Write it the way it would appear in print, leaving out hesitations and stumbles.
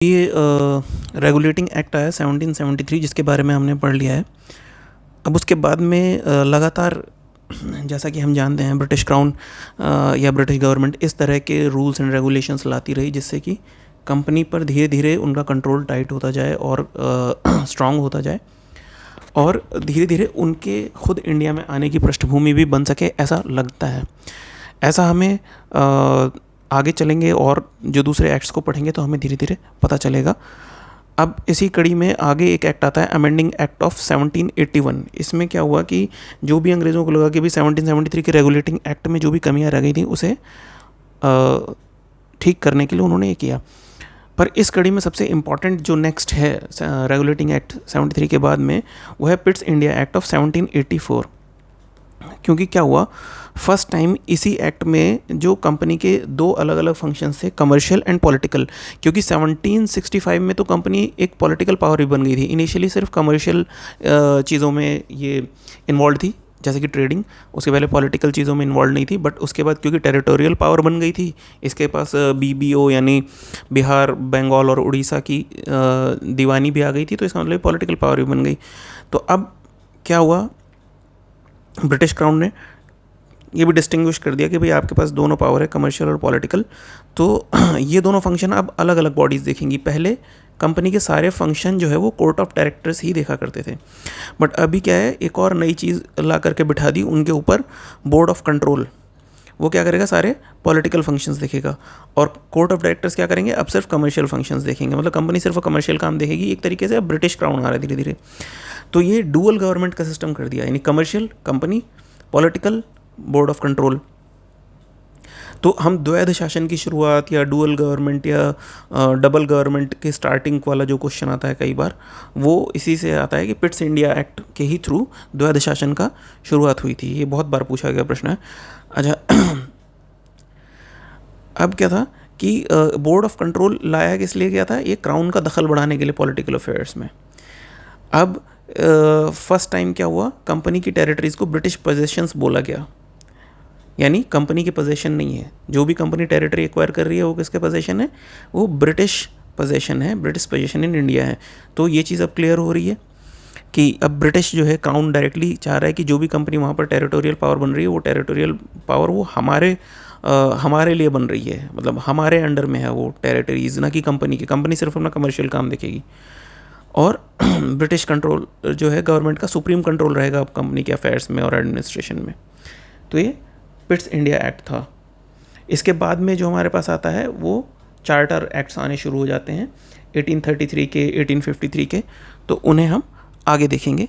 ये regulating act आया 1773 जिसके बारे में हमने पढ़ लिया है। अब उसके बाद में लगातार जैसा कि हम जानते हैं ब्रिटिश क्राउन या ब्रिटिश गवर्नमेंट इस तरह के रूल्स एंड रेगुलेशंस लाती रही जिससे कि कंपनी पर धीरे धीरे उनका कंट्रोल टाइट होता जाए और स्ट्रांग होता जाए और धीरे धीरे उनके खुद इंडिया में आने की पृष्ठभूमि भी बन सके, ऐसा लगता है। ऐसा हमें आगे चलेंगे और जो दूसरे एक्ट्स को पढ़ेंगे तो हमें धीरे धीरे पता चलेगा। अब इसी कड़ी में आगे एक एक्ट आता है अमेंडिंग एक्ट ऑफ 1781। इसमें क्या हुआ कि जो भी अंग्रेज़ों को लगा कि भी 1773 के रेगुलेटिंग एक्ट में जो भी कमियां रह गई थी उसे ठीक करने के लिए उन्होंने ये किया। पर इस कड़ी में सबसे इम्पॉर्टेंट जो नेक्स्ट है रेगुलेटिंग एक्ट 73 के बाद में वो है पिट्स इंडिया एक्ट ऑफ 1784। क्योंकि क्या हुआ, फर्स्ट टाइम इसी एक्ट में जो कंपनी के दो अलग अलग फंक्शंस थे, कमर्शियल एंड पॉलिटिकल। क्योंकि 1765 में तो कंपनी एक पॉलिटिकल पावर भी बन गई थी, इनिशियली सिर्फ कमर्शियल चीज़ों में ये इन्वॉल्व थी जैसे कि ट्रेडिंग, उसके पहले पॉलिटिकल चीज़ों में इन्वॉल्व नहीं थी। बट उसके बाद क्योंकि टेरिटोरियल पावर बन गई थी, इसके पास बीबीओ यानी बिहार, बंगाल और उड़ीसा की दीवानी भी आ गई थी, तो इसका मतलब पॉलिटिकल पावर भी बन गई। तो अब क्या हुआ, ब्रिटिश क्राउन ने ये भी डिस्टिंग्विश कर दिया कि भाई आपके पास दोनों पावर है, कमर्शियल और पॉलिटिकल। तो ये दोनों फंक्शन अब अलग अलग बॉडीज़ देखेंगी। पहले कंपनी के सारे फंक्शन जो है वो कोर्ट ऑफ डायरेक्टर्स ही देखा करते थे, बट अभी क्या है, एक और नई चीज़ ला करके बिठा दी उनके ऊपर, बोर्ड ऑफ कंट्रोल। वो क्या करेगा, सारे पॉलिटिकल फंक्शंस देखेगा और कोर्ट ऑफ डायरेक्टर्स क्या करेंगे, अब सिर्फ कमर्शियल फंक्शंस देखेंगे। मतलब कंपनी सिर्फ कमर्शियल काम देखेगी। एक तरीके से अब ब्रिटिश क्राउन आ रहा है धीरे धीरे। तो ये डुअल गवर्नमेंट का सिस्टम कर दिया, यानी commercial company, political board of control. तो हम द्वैध शासन की शुरुआत या डुअल गवर्नमेंट या डबल गवर्नमेंट के स्टार्टिंग वाला जो क्वेश्चन आता है कई बार, वो इसी से आता है कि पिट्स इंडिया एक्ट के ही थ्रू द्वैध शासन का शुरुआत हुई थी। ये बहुत बार पूछा गया प्रश्न है। अच्छा, अब क्या था कि बोर्ड ऑफ कंट्रोल लाया किस लिए गया था, ये क्राउन का दखल बढ़ाने के लिए पॉलिटिकल अफेयर्स में। अब फर्स्ट टाइम क्या हुआ, कंपनी की टेरिटरीज़ को ब्रिटिश पोजेशंस बोला गया, यानी कंपनी के पोजेशन नहीं है। जो भी कंपनी टेरिटरी एक्वायर कर रही है वो किसके पोजेशन है, वो ब्रिटिश पोजेशन है, ब्रिटिश पोजेशन इन इंडिया है। तो ये चीज़ अब क्लियर हो रही है कि अब ब्रिटिश जो है, क्राउन डायरेक्टली चाह रहा है कि जो भी कंपनी वहाँ पर टेरिटोरियल पावर बन रही है वो टेरिटोरियल पावर वो हमारे लिए बन रही है, मतलब हमारे अंडर में है वो टेरिटरीज, ना कि कंपनी की। कंपनी सिर्फ अपना कमर्शियल काम देखेगी और ब्रिटिश कंट्रोल जो है गवर्नमेंट का सुप्रीम कंट्रोल रहेगा अब कंपनी के अफेयर्स में और एडमिनिस्ट्रेशन में। तो ये पिट्स इंडिया एक्ट था। इसके बाद में जो हमारे पास आता है वो चार्टर एक्ट्स आने शुरू हो जाते हैं 1833 के, 1853 के। तो उन्हें हम आगे देखेंगे।